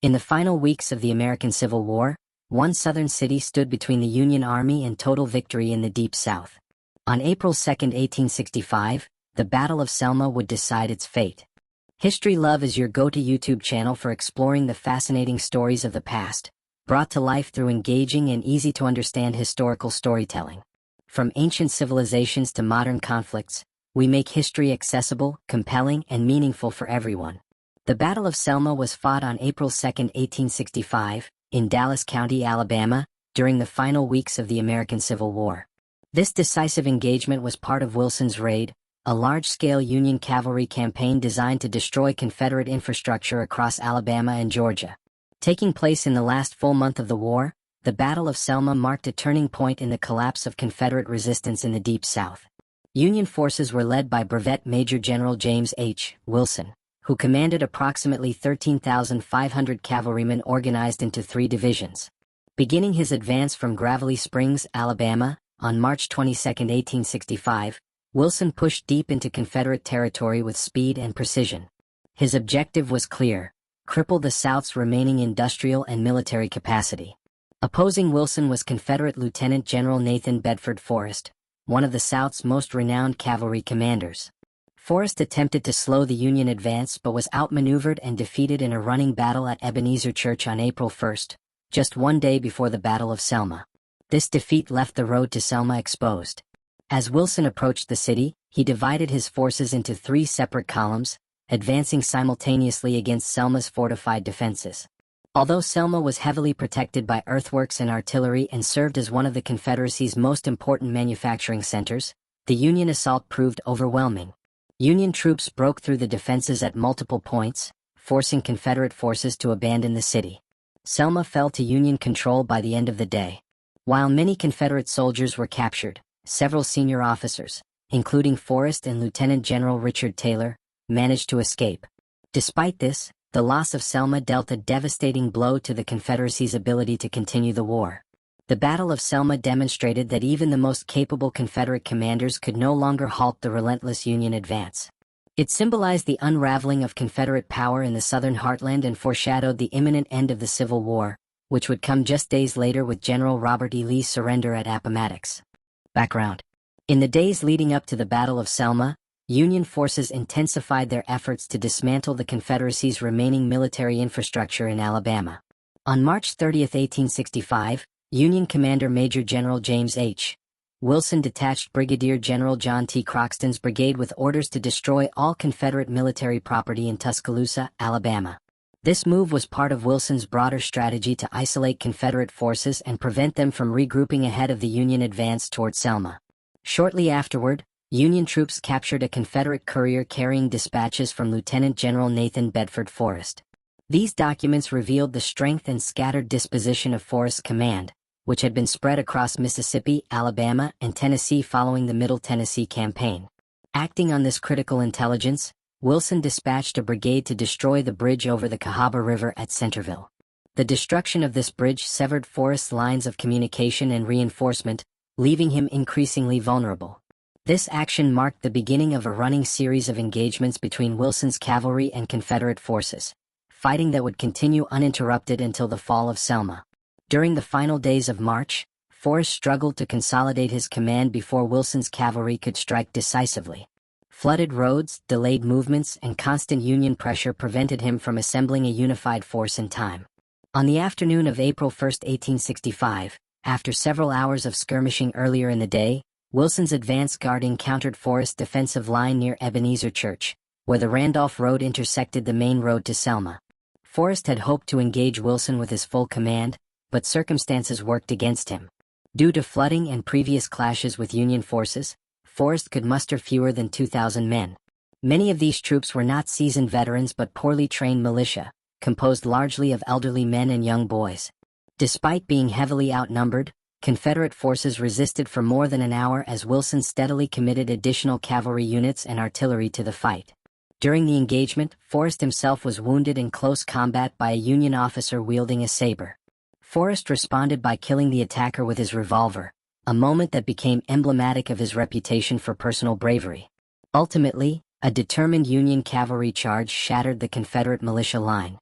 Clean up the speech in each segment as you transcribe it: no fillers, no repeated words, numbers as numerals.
In the final weeks of the American Civil War, one Southern city stood between the Union Army and total victory in the Deep South. On April 2, 1865, the Battle of Selma would decide its fate. History Love is your go-to YouTube channel for exploring the fascinating stories of the past, brought to life through engaging and easy-to-understand historical storytelling. From ancient civilizations to modern conflicts, we make history accessible, compelling, and meaningful for everyone. The Battle of Selma was fought on April 2, 1865, in Dallas County, Alabama, during the final weeks of the American Civil War. This decisive engagement was part of Wilson's Raid, a large-scale Union cavalry campaign designed to destroy Confederate infrastructure across Alabama and Georgia. Taking place in the last full month of the war, the Battle of Selma marked a turning point in the collapse of Confederate resistance in the Deep South. Union forces were led by Brevet Major General James H. Wilson, who commanded approximately 13,500 cavalrymen organized into 3 divisions. Beginning his advance from Gravelly Springs, Alabama, on March 22, 1865, Wilson pushed deep into Confederate territory with speed and precision. His objective was clear: cripple the South's remaining industrial and military capacity. Opposing Wilson was Confederate Lieutenant General Nathan Bedford Forrest, one of the South's most renowned cavalry commanders. Forrest attempted to slow the Union advance but was outmaneuvered and defeated in a running battle at Ebenezer Church on April 1, just one day before the Battle of Selma. This defeat left the road to Selma exposed. As Wilson approached the city, he divided his forces into 3 separate columns, advancing simultaneously against Selma's fortified defenses. Although Selma was heavily protected by earthworks and artillery and served as one of the Confederacy's most important manufacturing centers, the Union assault proved overwhelming. Union troops broke through the defenses at multiple points, forcing Confederate forces to abandon the city. Selma fell to Union control by the end of the day. While many Confederate soldiers were captured, several senior officers, including Forrest and Lieutenant General Richard Taylor, managed to escape. Despite this, the loss of Selma dealt a devastating blow to the Confederacy's ability to continue the war. The Battle of Selma demonstrated that even the most capable Confederate commanders could no longer halt the relentless Union advance. It symbolized the unraveling of Confederate power in the Southern heartland and foreshadowed the imminent end of the Civil War, which would come just days later with General Robert E. Lee's surrender at Appomattox. Background. In the days leading up to the Battle of Selma, Union forces intensified their efforts to dismantle the Confederacy's remaining military infrastructure in Alabama. On March 30, 1865, Union Commander Major General James H. Wilson detached Brigadier General John T. Croxton's brigade with orders to destroy all Confederate military property in Tuscaloosa, Alabama. This move was part of Wilson's broader strategy to isolate Confederate forces and prevent them from regrouping ahead of the Union advance toward Selma. Shortly afterward, Union troops captured a Confederate courier carrying dispatches from Lieutenant General Nathan Bedford Forrest. These documents revealed the strength and scattered disposition of Forrest's command, which had been spread across Mississippi, Alabama, and Tennessee following the Middle Tennessee Campaign. Acting on this critical intelligence, Wilson dispatched a brigade to destroy the bridge over the Cahaba River at Centerville. The destruction of this bridge severed Forrest's lines of communication and reinforcement, leaving him increasingly vulnerable. This action marked the beginning of a running series of engagements between Wilson's cavalry and Confederate forces, fighting that would continue uninterrupted until the fall of Selma. During the final days of March, Forrest struggled to consolidate his command before Wilson's cavalry could strike decisively. Flooded roads, delayed movements, and constant Union pressure prevented him from assembling a unified force in time. On the afternoon of April 1, 1865, after several hours of skirmishing earlier in the day, Wilson's advance guard encountered Forrest's defensive line near Ebenezer Church, where the Randolph Road intersected the main road to Selma. Forrest had hoped to engage Wilson with his full command, but circumstances worked against him. Due to flooding and previous clashes with Union forces, Forrest could muster fewer than 2,000 men. Many of these troops were not seasoned veterans but poorly trained militia, composed largely of elderly men and young boys. Despite being heavily outnumbered, Confederate forces resisted for more than an hour as Wilson steadily committed additional cavalry units and artillery to the fight. During the engagement, Forrest himself was wounded in close combat by a Union officer wielding a saber. Forrest responded by killing the attacker with his revolver, a moment that became emblematic of his reputation for personal bravery. Ultimately, a determined Union cavalry charge shattered the Confederate militia line.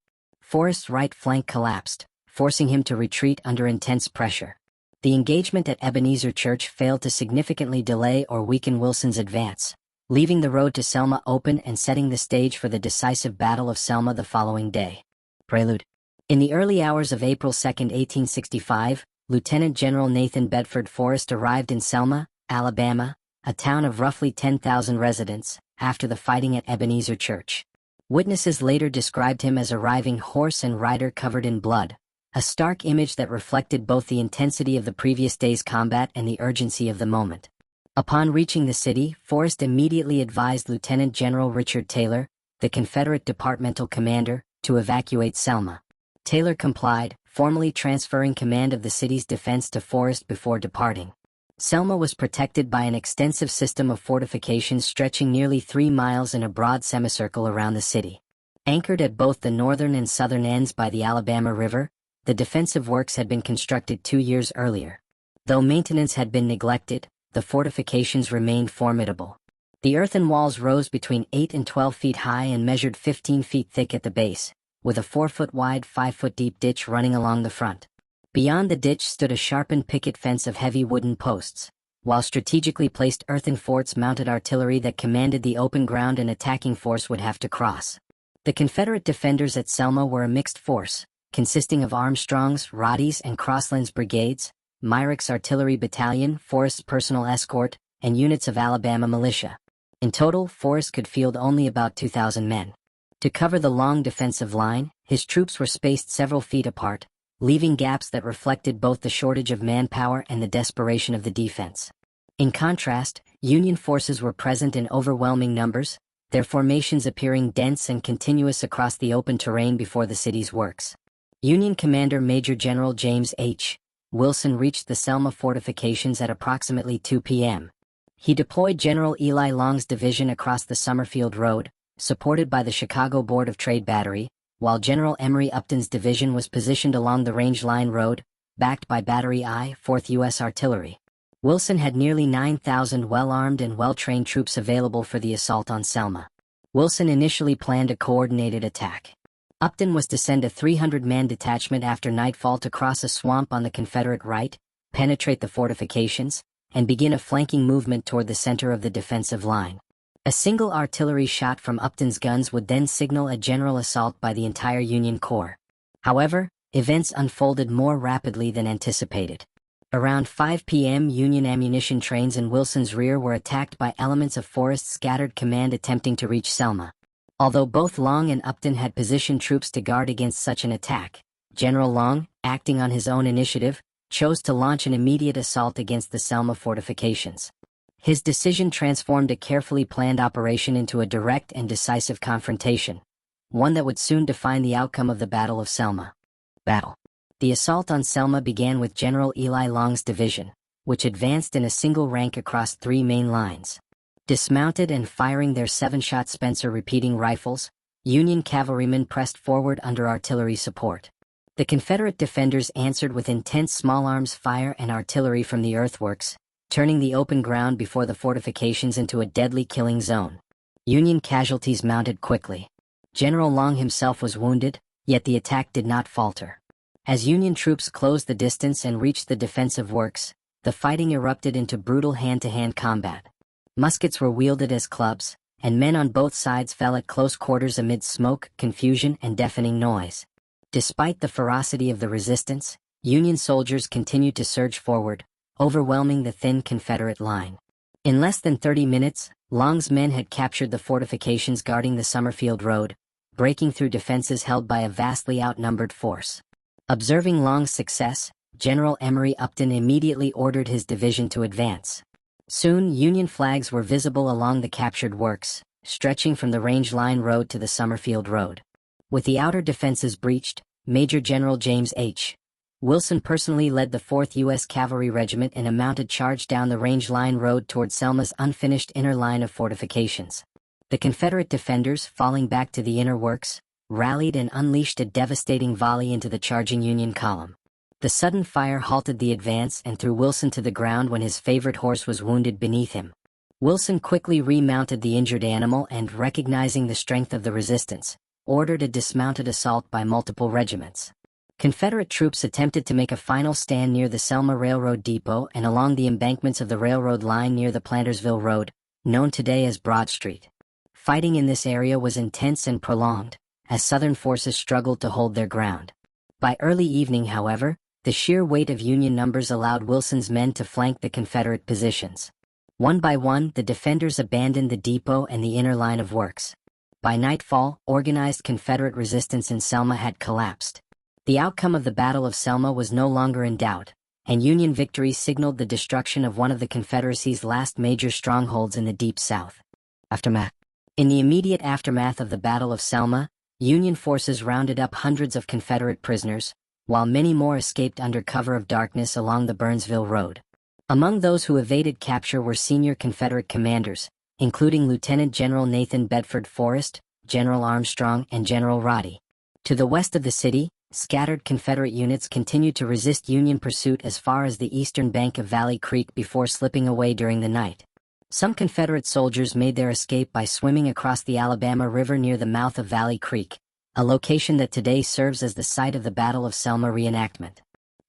Forrest's right flank collapsed, forcing him to retreat under intense pressure. The engagement at Ebenezer Church failed to significantly delay or weaken Wilson's advance, leaving the road to Selma open and setting the stage for the decisive Battle of Selma the following day. Prelude. In the early hours of April 2, 1865, Lieutenant General Nathan Bedford Forrest arrived in Selma, Alabama, a town of roughly 10,000 residents, after the fighting at Ebenezer Church. Witnesses later described him as arriving horse and rider covered in blood, a stark image that reflected both the intensity of the previous day's combat and the urgency of the moment. Upon reaching the city, Forrest immediately advised Lieutenant General Richard Taylor, the Confederate departmental commander, to evacuate Selma. Taylor complied, formally transferring command of the city's defense to Forrest before departing. Selma was protected by an extensive system of fortifications stretching nearly 3 miles in a broad semicircle around the city. Anchored at both the northern and southern ends by the Alabama River, the defensive works had been constructed 2 years earlier. Though maintenance had been neglected, the fortifications remained formidable. The earthen walls rose between 8 and 12 feet high and measured 15 feet thick at the base, with a 4-foot-wide, 5-foot-deep ditch running along the front. Beyond the ditch stood a sharpened picket fence of heavy wooden posts, while strategically placed earthen forts mounted artillery that commanded the open ground an attacking force would have to cross. The Confederate defenders at Selma were a mixed force, consisting of Armstrong's, Roddy's, and Crossland's brigades, Myrick's artillery battalion, Forrest's personal escort, and units of Alabama militia. In total, Forrest could field only about 2,000 men. To cover the long defensive line, his troops were spaced several feet apart, leaving gaps that reflected both the shortage of manpower and the desperation of the defense. In contrast, Union forces were present in overwhelming numbers, their formations appearing dense and continuous across the open terrain before the city's works. Union Commander Major General James H. Wilson reached the Selma fortifications at approximately 2 p.m. He deployed General Eli Long's division across the Summerfield Road, supported by the Chicago Board of Trade Battery, while General Emory Upton's division was positioned along the Range Line Road, backed by Battery I, 4th U.S. Artillery. Wilson had nearly 9,000 well-armed and well-trained troops available for the assault on Selma. Wilson initially planned a coordinated attack. Upton was to send a 300-man detachment after nightfall to cross a swamp on the Confederate right, penetrate the fortifications, and begin a flanking movement toward the center of the defensive line. A single artillery shot from Upton's guns would then signal a general assault by the entire Union Corps. However, events unfolded more rapidly than anticipated. Around 5 p.m. Union ammunition trains in Wilson's rear were attacked by elements of Forrest's scattered command attempting to reach Selma. Although both Long and Upton had positioned troops to guard against such an attack, General Long, acting on his own initiative, chose to launch an immediate assault against the Selma fortifications. His decision transformed a carefully planned operation into a direct and decisive confrontation, one that would soon define the outcome of the Battle of Selma. Battle. The assault on Selma began with General Eli Long's division, which advanced in a single rank across 3 main lines. Dismounted and firing their 7-shot Spencer repeating rifles, Union cavalrymen pressed forward under artillery support. The Confederate defenders answered with intense small-arms fire and artillery from the earthworks, turning the open ground before the fortifications into a deadly killing zone. Union casualties mounted quickly. General Long himself was wounded, yet the attack did not falter. As Union troops closed the distance and reached the defensive works, the fighting erupted into brutal hand-to-hand combat. Muskets were wielded as clubs, and men on both sides fell at close quarters amid smoke, confusion, and deafening noise. Despite the ferocity of the resistance, Union soldiers continued to surge forward, overwhelming the thin Confederate line. In less than 30 minutes, Long's men had captured the fortifications guarding the Summerfield Road, breaking through defenses held by a vastly outnumbered force. Observing Long's success, General Emory Upton immediately ordered his division to advance. Soon, Union flags were visible along the captured works, stretching from the Range Line Road to the Summerfield Road. With the outer defenses breached, Major General James H. Wilson personally led the 4th U.S. Cavalry Regiment in a mounted charge down the Range Line Road toward Selma's unfinished inner line of fortifications. The Confederate defenders, falling back to the inner works, rallied and unleashed a devastating volley into the charging Union column. The sudden fire halted the advance and threw Wilson to the ground when his favorite horse was wounded beneath him. Wilson quickly remounted the injured animal and, recognizing the strength of the resistance, ordered a dismounted assault by multiple regiments. Confederate troops attempted to make a final stand near the Selma Railroad Depot and along the embankments of the railroad line near the Plantersville Road, known today as Broad Street. Fighting in this area was intense and prolonged, as Southern forces struggled to hold their ground. By early evening, however, the sheer weight of Union numbers allowed Wilson's men to flank the Confederate positions. One by one, the defenders abandoned the depot and the inner line of works. By nightfall, organized Confederate resistance in Selma had collapsed. The outcome of the Battle of Selma was no longer in doubt, and Union victory signaled the destruction of one of the Confederacy's last major strongholds in the Deep South. Aftermath. In the immediate aftermath of the Battle of Selma, Union forces rounded up hundreds of Confederate prisoners, while many more escaped under cover of darkness along the Burnsville Road. Among those who evaded capture were senior Confederate commanders, including Lieutenant General Nathan Bedford Forrest, General Armstrong, and General Roddy. To the west of the city, scattered Confederate units continued to resist Union pursuit as far as the eastern bank of Valley Creek before slipping away during the night. Some Confederate soldiers made their escape by swimming across the Alabama River near the mouth of Valley Creek, a location that today serves as the site of the Battle of Selma reenactment.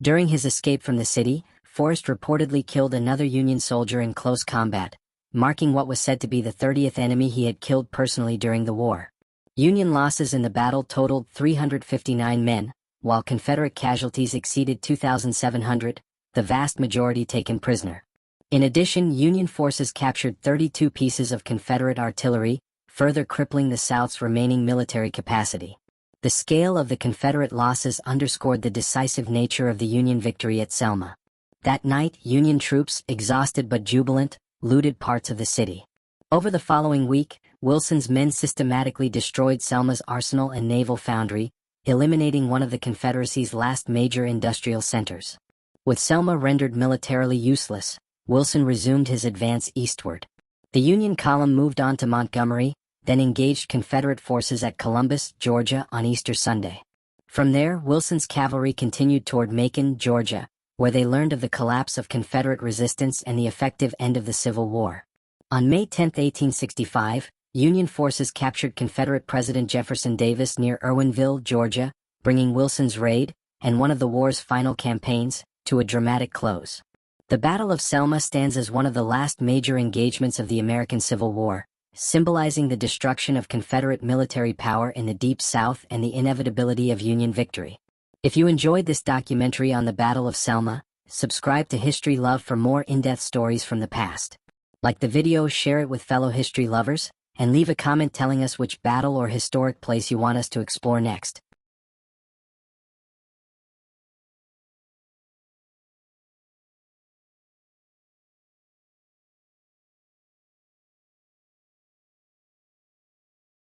During his escape from the city, Forrest reportedly killed another Union soldier in close combat, marking what was said to be the 30th enemy he had killed personally during the war. Union losses in the battle totaled 359 men, while Confederate casualties exceeded 2,700, the vast majority taken prisoner. In addition, Union forces captured 32 pieces of Confederate artillery, further crippling the South's remaining military capacity. The scale of the Confederate losses underscored the decisive nature of the Union victory at Selma. That night, Union troops, exhausted but jubilant, looted parts of the city. Over the following week, Wilson's men systematically destroyed Selma's arsenal and naval foundry, eliminating one of the Confederacy's last major industrial centers. With Selma rendered militarily useless, Wilson resumed his advance eastward. The Union column moved on to Montgomery, then engaged Confederate forces at Columbus, Georgia on Easter Sunday. From there, Wilson's cavalry continued toward Macon, Georgia, where they learned of the collapse of Confederate resistance and the effective end of the Civil War. On May 10, 1865, Union forces captured Confederate President Jefferson Davis near Irwinville, Georgia, bringing Wilson's raid, and one of the war's final campaigns, to a dramatic close. The Battle of Selma stands as one of the last major engagements of the American Civil War, symbolizing the destruction of Confederate military power in the Deep South and the inevitability of Union victory. If you enjoyed this documentary on the Battle of Selma, subscribe to History Love for more in-depth stories from the past. Like the video, share it with fellow history lovers, and leave a comment telling us which battle or historic place you want us to explore next.